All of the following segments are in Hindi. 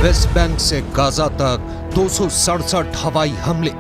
वेस्ट बैंक से गाजा तक 267 हवाई हमले।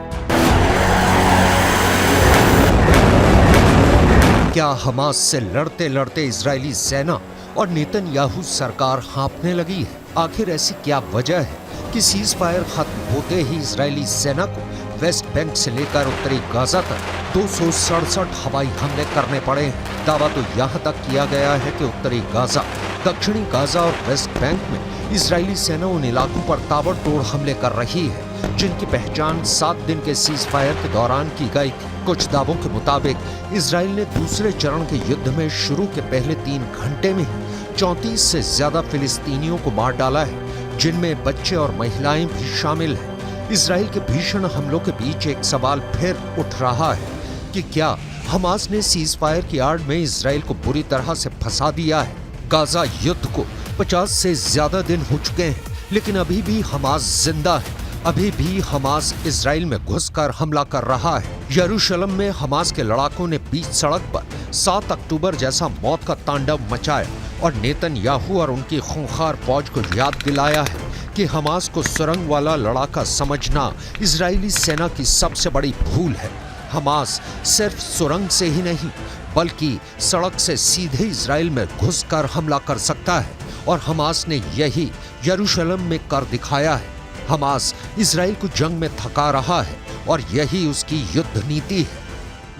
क्या हमास से लड़ते लड़ते इजरायली सेना और नेतन्याहू सरकार हाँफने लगी है? आखिर ऐसी क्या वजह है कि सीज फायर खत्म होते ही इजरायली सेना को वेस्ट बैंक से लेकर उत्तरी गाजा तक 267 हवाई हमले करने पड़े हैं? दावा तो यहाँ तक किया गया है कि उत्तरी गाजा, दक्षिणी गाजा और वेस्ट बैंक में इजरायली सेना उन इलाकों पर ताबड़तोड़ हमले कर रही है जिनकी पहचान 7 दिन के सीज फायर के दौरान की गई थी। कुछ दावों के मुताबिक इजराइल ने दूसरे चरण के युद्ध में शुरू के पहले 3 घंटे में 34 से ज्यादा फिलिस्तीनियों को मार डाला है, जिनमें बच्चे और महिलाएं भी शामिल हैं। इजराइल के भीषण हमलों के बीच एक सवाल फिर उठ रहा है कि क्या हमास ने सीज फायर की आड़ में इजराइल को बुरी तरह से फंसा दिया है? गाजा युद्ध को 50 से ज्यादा दिन हो चुके हैं, लेकिन अभी भी हमास जिंदा है। अभी भी हमास इजराइल में घुसकर हमला कर रहा है। यरूशलेम में हमास के लड़ाकों ने बीच सड़क पर 7 अक्टूबर जैसा मौत का तांडव मचाया और नेतन्याहू और उनकी खूंखार फौज को याद दिलाया है कि हमास को सुरंग वाला लड़ाका समझना इजरायली सेना की सबसे बड़ी भूल है। हमास सिर्फ सुरंग से ही नहीं बल्कि सड़क से सीधे इजराइल में घुसकर हमला कर सकता है और हमास ने यही यरूशलेम में कर दिखाया है। हमास इजराइल को जंग में थका रहा है और यही उसकी युद्ध नीति है।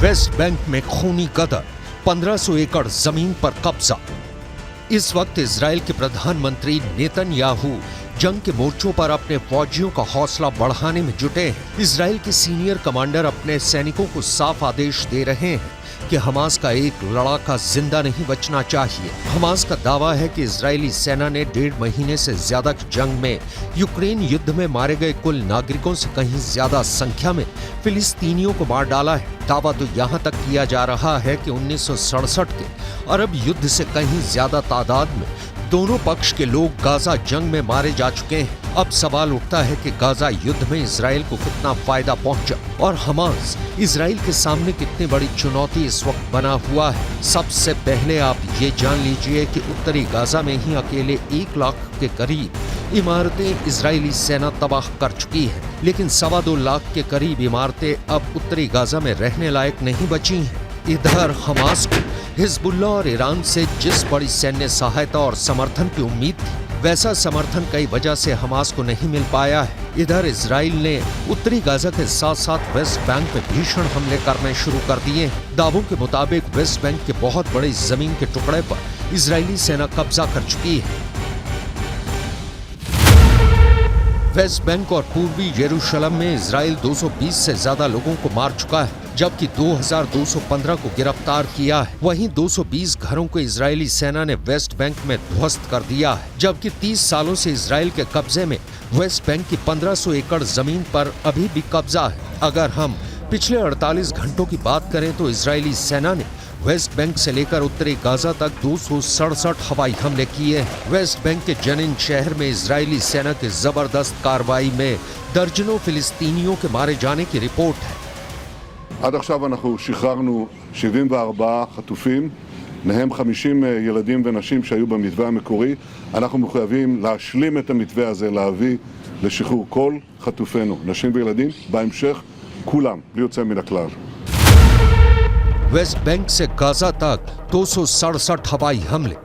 वेस्ट बैंक में खूनी गदर, 1500 एकड़ जमीन पर कब्जा। इस वक्त इजराइल के प्रधानमंत्री नेतन्याहू जंग के मोर्चों पर अपने फौजियों का हौसला बढ़ाने में जुटे हैं। इजराइल के सीनियर कमांडर अपने सैनिकों को साफ आदेश दे रहे हैं कि हमास का एक लड़ाका जिंदा नहीं बचना चाहिए। हमास का दावा है कि इजरायली सेना ने 1.5 महीने से ज्यादा की जंग में यूक्रेन युद्ध में मारे गए कुल नागरिकों से कहीं ज्यादा संख्या में फिलिस्तीनियों को मार डाला है। दावा तो यहाँ तक किया जा रहा है कि 1967 के अरब युद्ध से कहीं ज्यादा तादाद में दोनों पक्ष के लोग गाजा जंग में मारे जा चुके हैं। अब सवाल उठता है कि गाजा युद्ध में इजराइल को कितना फायदा पहुंचा और हमास इजराइल के सामने कितनी बड़ी चुनौती इस वक्त बना हुआ है। सबसे पहले आप ये जान लीजिए कि उत्तरी गाजा में ही अकेले 1 लाख के करीब इमारतें इजरायली सेना तबाह कर चुकी है, लेकिन 2.25 लाख के करीब इमारतें अब उत्तरी गाजा में रहने लायक नहीं बची हैं। इधर हमास को हिजबुल्लाह और ईरान से जिस बड़ी सैन्य सहायता और समर्थन की उम्मीद थी, वैसा समर्थन कई वजह से हमास को नहीं मिल पाया है। इधर इजराइल ने उत्तरी गाजा के साथ साथ वेस्ट बैंक में भीषण हमले करने शुरू कर दिए हैं। दावों के मुताबिक वेस्ट बैंक के बहुत बड़ी जमीन के टुकड़े पर इजरायली सेना कब्जा कर चुकी है। वेस्ट बैंक और पूर्वी यरूशलेम में इजराइल 220 से ज्यादा लोगों को मार चुका है, जबकि 2215 को गिरफ्तार किया है। वहीं 220 घरों को इजरायली सेना ने वेस्ट बैंक में ध्वस्त कर दिया है, जबकि 30 सालों से इजराइल के कब्जे में वेस्ट बैंक की 1500 एकड़ जमीन पर अभी भी कब्जा है। अगर हम पिछले 48 घंटों की बात करें तो इजरायली सेना ने वेस्ट बैंक से लेकर उत्तरी गाजा तक 267 हवाई हमले किए हैं। वेस्ट बैंक के जनिन शहर में इजरायली सेना की जबरदस्त कार्रवाई में दर्जनों फिलिस्तीनियों के मारे जाने की रिपोर्ट है। עד עכשיו אנחנו שחררנו 74 חטופים, מהם 50 ילדים ונשים שהיו במתווה המקורי. אנחנו מחויבים להשלים את המתווה הזה, להביא לשחרור כל חטופינו, נשים וילדים, בהמשך כולם, בלי יוצא מן הכלל. वेस्ट बैंक से गाजा तक 267 हवाई हमले।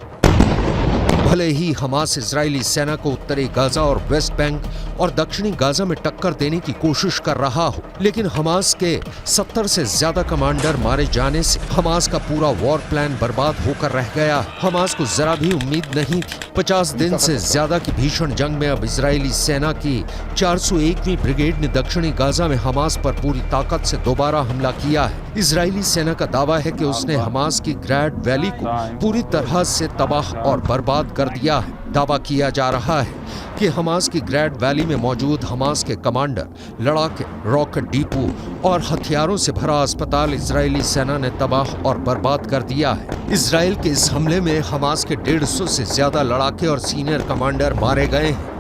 भले ही हमास इजरायली सेना को उत्तरी गाजा और वेस्ट बैंक और दक्षिणी गाजा में टक्कर देने की कोशिश कर रहा हो, लेकिन हमास के 70 से ज्यादा कमांडर मारे जाने से हमास का पूरा वॉर प्लान बर्बाद होकर रह गया। हमास को जरा भी उम्मीद नहीं थी। 50 दिन से ज्यादा की भीषण जंग में अब इजरायली सेना की 401वीं ब्रिगेड ने दक्षिणी गाजा में हमास पर पूरी ताकत से दोबारा हमला किया है। इजरायली सेना का दावा है कि उसने हमास की ग्रैड वैली को पूरी तरह से तबाह और बर्बाद कर दिया है। दावा किया जा रहा है कि हमास की ग्रैड वैली में मौजूद हमास के कमांडर, लड़ाके, रॉकेट डिपो और हथियारों से भरा अस्पताल इजरायली सेना ने तबाह और बर्बाद कर दिया है। इजराइल के इस हमले में हमास के 150 से ज्यादा लड़ाके और सीनियर कमांडर मारे गए हैं।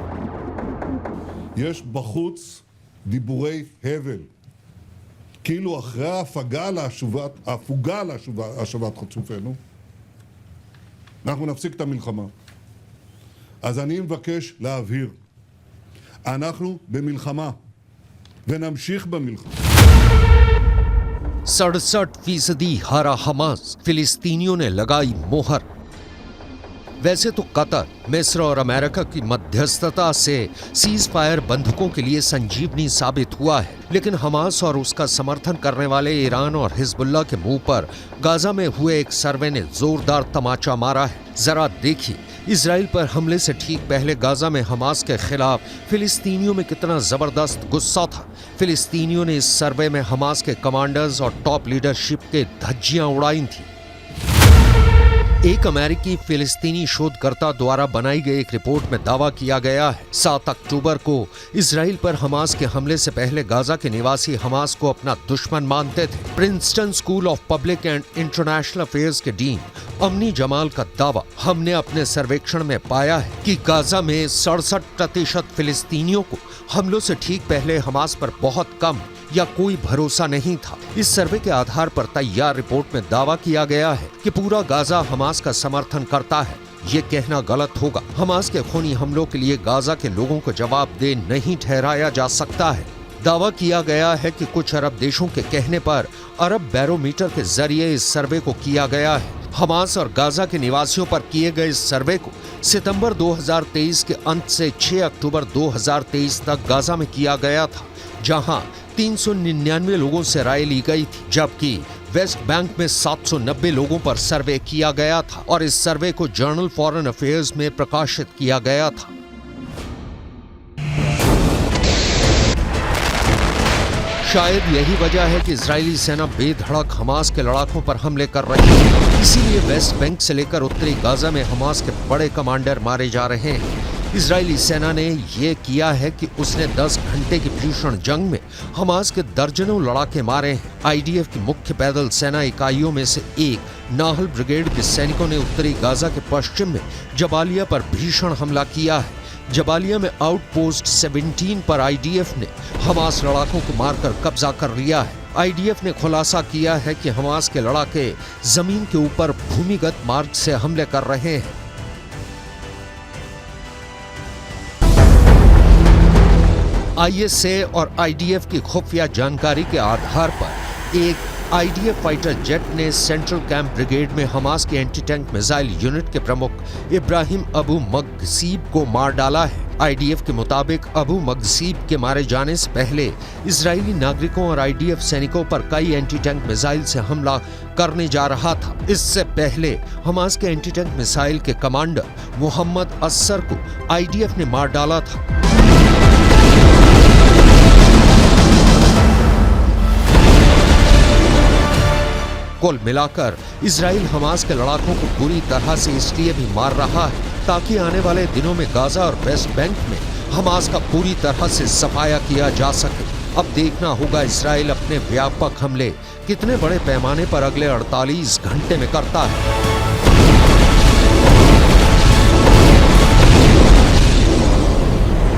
יש בחוץ דיבורי הבל, כאילו אחרי ההפוגה להשבת חטופינו, אנחנו נפסיק את המלחמה. אז אני מבקש להבהיר, אנחנו במלחמה, ונמשיך במלחמה. 67% हारा हमास, फिलिस्तीनियों ने लगाई मोहर। वैसे तो कतर, मिस्र और अमेरिका की मध्यस्थता से सीज फायर बंधकों के लिए संजीवनी साबित हुआ है, लेकिन हमास और उसका समर्थन करने वाले ईरान और हिजबुल्लाह के मुंह पर गाजा में हुए एक सर्वे ने जोरदार तमाचा मारा है। जरा देखिए, इजराइल पर हमले से ठीक पहले गाजा में हमास के खिलाफ फिलिस्तीनियों में कितना जबरदस्त गुस्सा था। फिलिस्तीनियों ने इस सर्वे में हमास के कमांडर्स और टॉप लीडरशिप के धज्जियां उड़ाई थी। एक अमेरिकी फिलिस्तीनी शोधकर्ता द्वारा बनाई गई एक रिपोर्ट में दावा किया गया है 7 अक्टूबर को इजराइल पर हमास के हमले से पहले गाजा के निवासी हमास को अपना दुश्मन मानते थे। Princeton school of public and international affairs के डीन अमनी जमाल का दावा, हमने अपने सर्वेक्षण में पाया है कि गाजा में 67% फिलिस्तीनियों को हमलों से ठीक पहले हमास पर बहुत कम या कोई भरोसा नहीं था। इस सर्वे के आधार पर तैयार रिपोर्ट में दावा किया गया है कि पूरा गाजा हमास का समर्थन करता है। ये कहना गलत होगा। हमास के खूनी हमलों के लिए गाजा के लोगों को जवाबदेह नहीं ठहराया जा सकता है। दावा किया गया है कि कुछ अरब देशों के कहने पर अरब बैरोमीटर के जरिए इस सर्वे को किया गया है। हमास और गाजा के निवासियों पर किए गए इस सर्वे को सितंबर 2023 के अंत से 6 अक्टूबर 2023 तक गाजा में किया गया था, जहां 399 लोगों से राय ली गई थी, जबकि वेस्ट बैंक में 790 लोगों पर सर्वे किया गया था और इस सर्वे को जर्नल फॉरेन अफेयर्स में प्रकाशित किया गया था। शायद यही वजह है कि इजरायली सेना बेधड़क हमास के लड़ाकों पर हमले कर रही है। इसीलिए वेस्ट बैंक से लेकर उत्तरी गाजा में हमास के बड़े कमांडर मारे जा रहे हैं। इजरायली सेना ने यह किया है कि उसने 10 घंटे की भीषण जंग में हमास के दर्जनों लड़ाके मारे हैं। आईडीएफ की मुख्य पैदल सेना इकाइयों में से एक नाहल ब्रिगेड के सैनिकों ने उत्तरी गाजा के पश्चिम में जबालिया पर भीषण हमला किया है। जबालिया में आउटपोस्ट 17 पर आईडीएफ ने हमास लड़ाकों को मारकर कब्जा कर लिया है। आईडीएफ ने खुलासा किया है कि हमास के लड़ाके जमीन के ऊपर भूमिगत मार्ग से हमले कर रहे हैं। आईएसए और आईडीएफ की खुफिया जानकारी के आधार पर एक आईडीएफ फाइटर जेट ने सेंट्रल कैंप ब्रिगेड में हमास के एंटी टैंक मिसाइल यूनिट के प्रमुख इब्राहिम अबू मगसीब को मार डाला है। आईडीएफ के मुताबिक अबू मगसीब के मारे जाने से पहले इजरायली नागरिकों और आईडीएफ सैनिकों पर कई एंटी टैंक मिसाइल से हमला करने जा रहा था। इससे पहले हमास के एंटी टैंक मिसाइल के कमांडर मोहम्मद असर को आईडीएफ ने मार डाला था। कुल मिलाकर इजराइल हमास के लड़ाकों को बुरी तरह से इसलिए भी मार रहा है ताकि आने वाले दिनों में गाजा और वेस्ट बैंक में हमास का पूरी तरह से सफाया किया जा सके। अब देखना होगा इजराइल अपने व्यापक हमले कितने बड़े पैमाने पर अगले 48 घंटे में करता है।